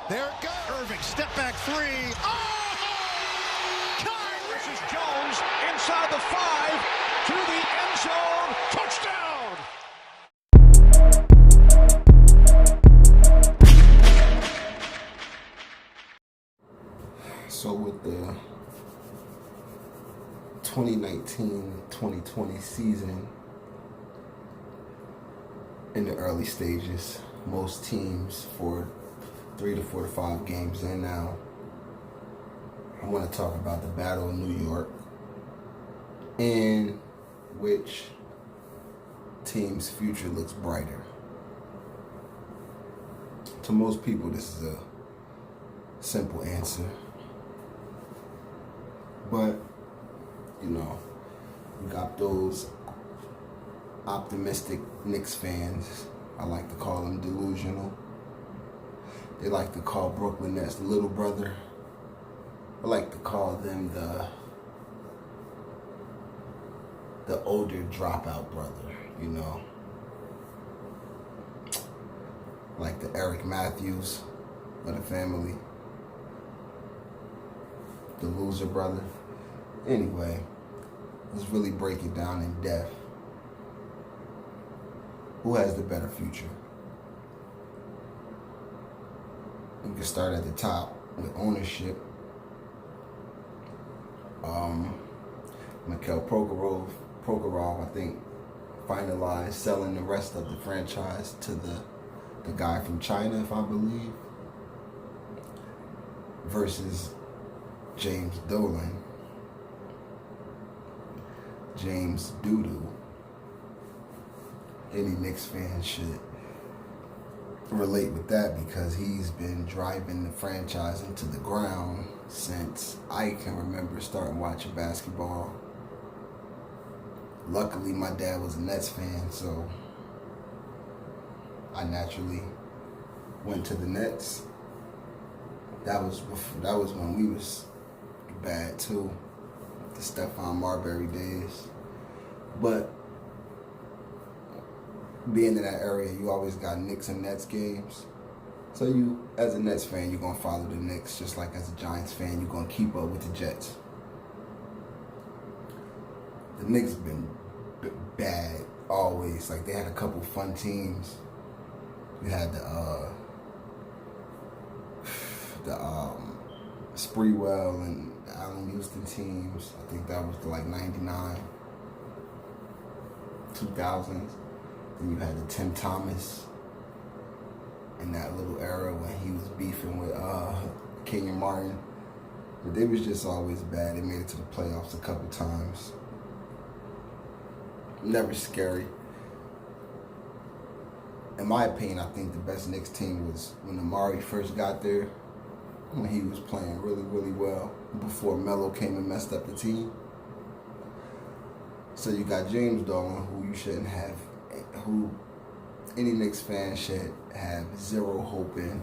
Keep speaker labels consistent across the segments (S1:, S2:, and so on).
S1: There it goes. Irving, step back three. Oh! Kyrie!
S2: This is Jones inside the 5 to the end zone. Touchdown!
S3: So with the 2019-2020 season in the early stages, most teams for 3 to 4 to 5 games in now, I want to talk about the Battle of New York and which team's future looks brighter. To most people, this is a simple answer. But, you know, you got those optimistic Knicks fans. I like to call them delusional. They like to call Brooklyn Nets the little brother. I like to call them the older dropout brother, you know. Like the Eric Matthews of the family. The loser brother. Anyway, let's really break it down in depth. Who has the better future? We can start at the top with ownership. Mikhail Prokhorov, I think, finalized selling the rest of the franchise to the guy from China, if I believe, versus James Dolan. James Doodoo. Any Knicks fan should relate with that because he's been driving the franchise into the ground since I can remember starting watching basketball. Luckily, my dad was a Nets fan, so I naturally went to the Nets. That was when we was bad too, the Stephon Marbury days. But being in that area, you always got Knicks and Nets games. So you, as a Nets fan, you're going to follow the Knicks, just like as a Giants fan, you're going to keep up with the Jets. The Knicks have been bad always. Like, they had a couple fun teams. You had the Spreewell and Allen Houston teams. I think that was the 99, 2000s. Then you had the Tim Thomas in that little era when he was beefing with Kenyon Martin. But they was just always bad. They made it to the playoffs a couple times. Never scary. In my opinion, I think the best Knicks team was when Amari first got there, when he was playing really, really well, before Melo came and messed up the team. So you got James Dolan, who you shouldn't have, who any Knicks fan should have zero hope in.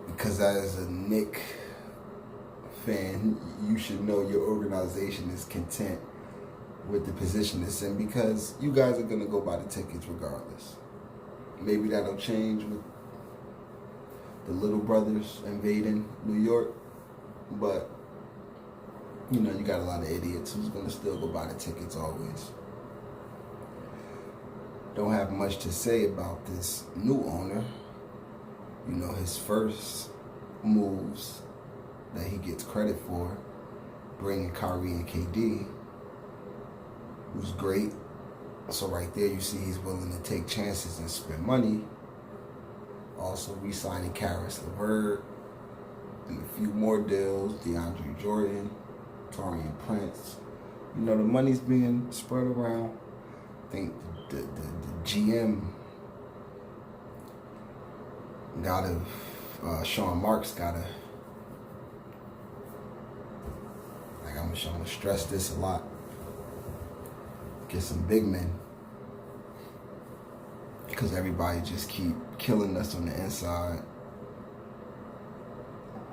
S3: Because as a Knicks fan, you should know your organization is content with the position it's in because you guys are going to go buy the tickets regardless. Maybe that'll change with the little brothers invading New York, but you know, you got a lot of idiots who's going to still go buy the tickets always. Don't have much to say about this new owner. You know, his first moves that he gets credit for, bringing Kyrie and KD, was great. So right there you see he's willing to take chances and spend money. Also re-signing Karis LeVert and a few more deals, DeAndre Jordan, Taurean Prince. You know, the money's being spread around. I think the GM gotta, Sean Marks gotta, like I'm gonna stress this a lot, get some big men. Because everybody just keep killing us on the inside.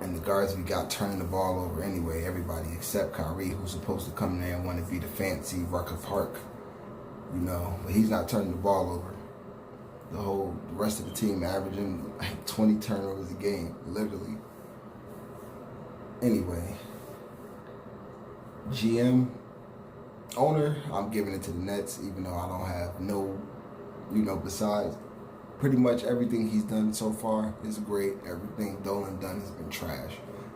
S3: And the guards we got turning the ball over anyway, everybody except Kyrie, who's supposed to come there and want to be the fancy Rucker Park, you know, but he's not turning the ball over. The rest of the team averaging like 20 turnovers a game, literally. Anyway, GM, owner, I'm giving it to the Nets, even though I don't have no, besides pretty much everything he's done so far is great. Everything Dolan done has been trash.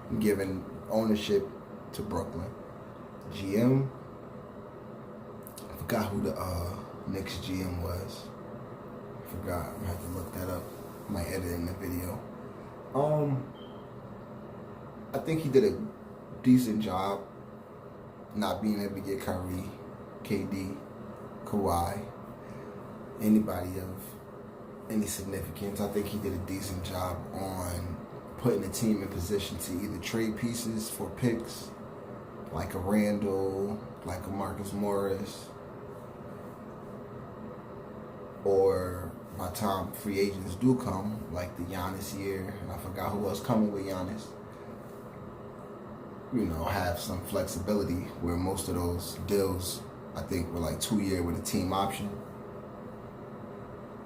S3: I'm giving ownership to Brooklyn. GM, I forgot who the Knicks GM was. I forgot. I'm gonna have to look that up. I might edit in the video. I think he did a decent job not being able to get Kyrie, KD, Kawhi, anybody of any significance. I think he did a decent job on putting the team in position to either trade pieces for picks, like a Randall, like a Marcus Morris, or by the time free agents do come, like the Giannis year, and I forgot who else coming with Giannis, have some flexibility where most of those deals, I think, were like 2 year with a team option.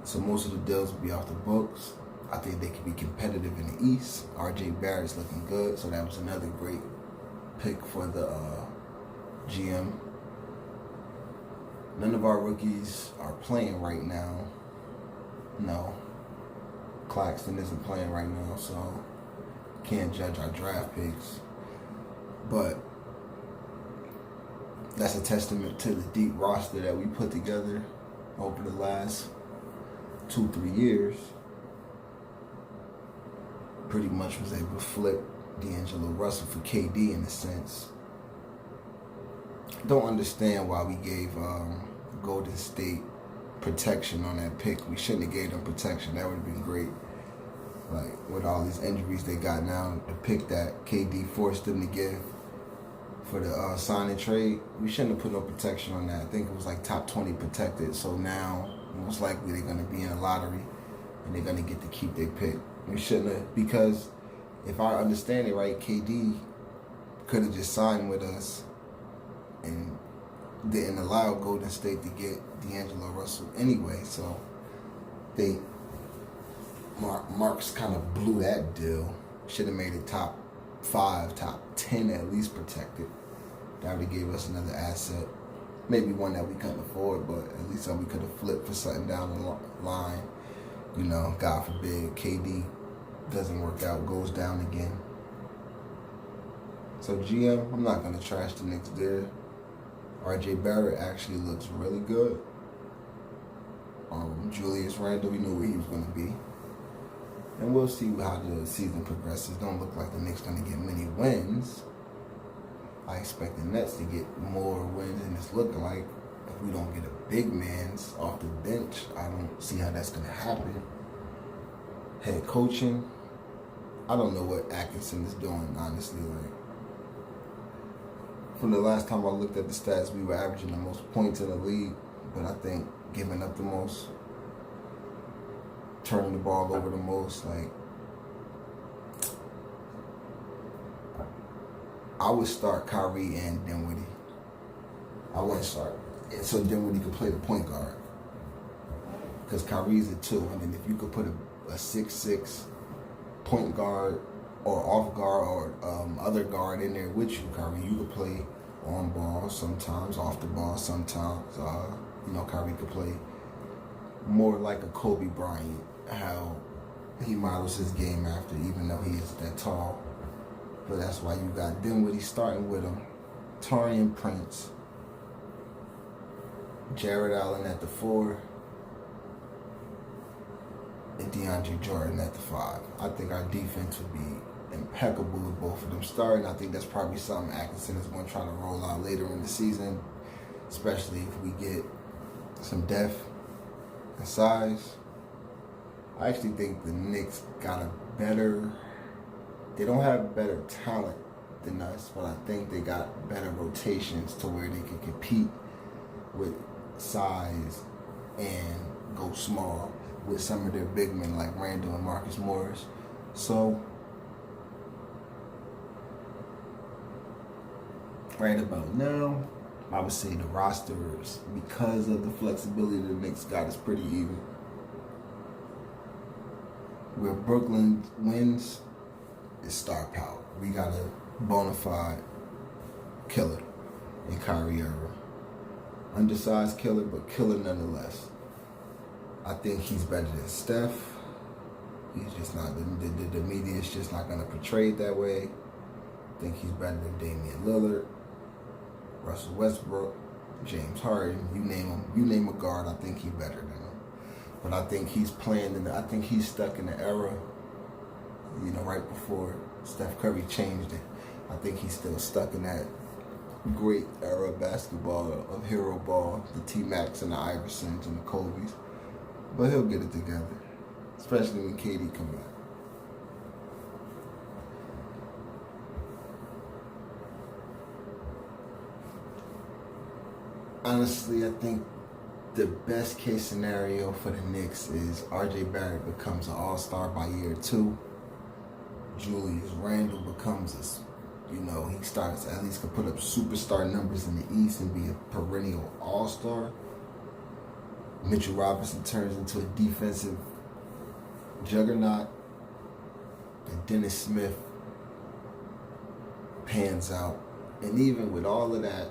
S3: So most of the deals will be off the books. I think they could be competitive in the East. RJ Barrett's looking good, so that was another great pick for the GM. None of our rookies are playing right now. No. Claxton isn't playing right now, so can't judge our draft picks. But that's a testament to the deep roster that we put together over the last 2-3 years. Pretty much was able to flip D'Angelo Russell for KD in a sense. Don't understand why we gave Golden State protection on that pick. We shouldn't have gave them protection. That would have been great. Like, with all these injuries they got now, the pick that KD forced them to give for the sign and trade, we shouldn't have put no protection on that. I think it was like top 20 protected. So now, most likely they're going to be in a lottery and they're going to get to keep their pick. We shouldn't have, because if I understand it right, KD could have just signed with us and didn't allow Golden State to get D'Angelo Russell anyway. So they Marks kind of blew that deal. Should have made it top 5, top 10 at least protected. That would have gave us another asset. Maybe one that we couldn't afford, but at least we could have flipped for something down the line. God forbid, KD doesn't work out, goes down again. So GM, I'm not going to trash the Knicks there. RJ Barrett actually looks really good. Julius Randle, we knew where he was going to be. And we'll see how the season progresses. Don't look like the Knicks going to get many wins. I expect the Nets to get more wins than it's looking like. If we don't get a big man's off the bench, I don't see how that's going to happen. Head coaching, I don't know what Atkinson is doing, honestly. Like, from the last time I looked at the stats, we were averaging the most points in the league, but I think giving up the most, turning the ball over the most, like, I would start Kyrie and Dinwiddie. I wouldn't start. So Dinwiddie could play the point guard. Because Kyrie's a 2, and then if you could put a 6'6" point guard or off guard or other guard in there with you, Kyrie, you could play on ball sometimes, off the ball sometimes. Kyrie could play more like a Kobe Bryant, how he models his game after, even though he isn't that tall. But that's why you got Dinwiddie starting with him, Taurean Prince, Jared Allen at the 4, and DeAndre Jordan at the 5. I think our defense would be impeccable with both of them starting. I think that's probably something Atkinson is going to try to roll out later in the season, especially if we get some depth and size. I actually think the Knicks got a better... They don't have better talent than us, but I think they got better rotations to where they can compete with size and go small with some of their big men like Randall and Marcus Morris. So, right about now, I would say the rosters, because of the flexibility the Knicks got, is pretty even. Where Brooklyn wins is star power. We got a bona fide killer in Kyrie Irving. Undersized killer, but killer nonetheless. I think he's better than Steph. He's just not, the media is just not going to portray it that way. I think he's better than Damian Lillard, Russell Westbrook, James Harden. You name a guard, I think he's better than him. But I think he's I think he's stuck in the era, right before Steph Curry changed it. I think he's still stuck in that great era of basketball, of hero ball, the T-Macs and the Iversons and the Kobe's. But he'll get it together, especially when KD come back. Honestly, I think the best case scenario for the Knicks is R.J. Barrett becomes an all-star by year 2. Julius Randle becomes he starts at least could put up superstar numbers in the East and be a perennial all-star. Mitchell Robinson turns into a defensive juggernaut. And Dennis Smith pans out. And even with all of that,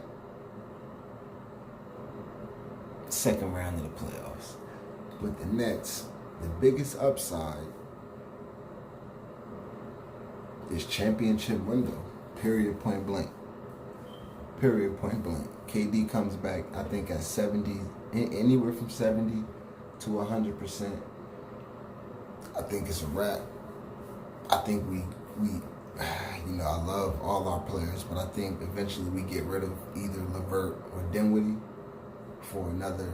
S3: second round of the playoffs. With the Nets, the biggest upside is championship window. Period, point blank. Period, point blank. KD comes back, I think, at 70, anywhere from 70 to 100%. I think it's a wrap. I think we I love all our players, but I think eventually we get rid of either LeVert or Dinwiddie for another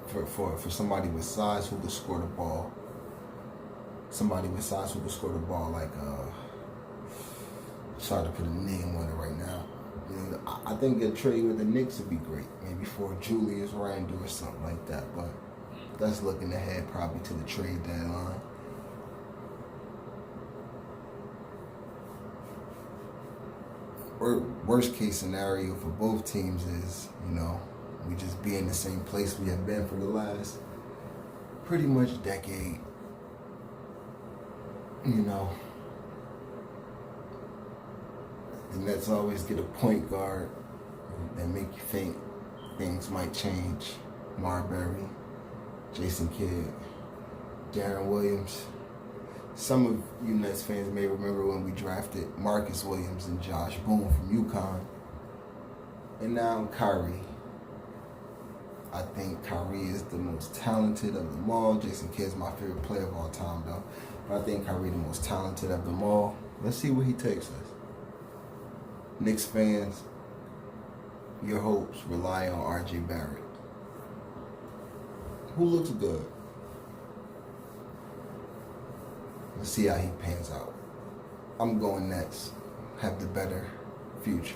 S3: for somebody with size who could score the ball. Somebody with size who could score the ball, like sorry to put a name on it right now. I think a trade with the Knicks would be great, maybe for Julius Randle or something like that. But that's looking ahead, probably to the trade deadline. Worst case scenario for both teams is, we just be in the same place we have been for the last pretty much decade. The Nets always get a point guard that make you think things might change. Marbury, Jason Kidd, Darren Williams. Some of you Nets fans may remember when we drafted Marcus Williams and Josh Boone from UConn. And now Kyrie. I think Kyrie is the most talented of them all. Jason Kidd is my favorite player of all time, though. But I think Kyrie the most talented of them all. Let's see where he takes us. Knicks fans, your hopes rely on R.J. Barrett, who looks good. Let's see how he pans out. I'm going Nets. Have the better future.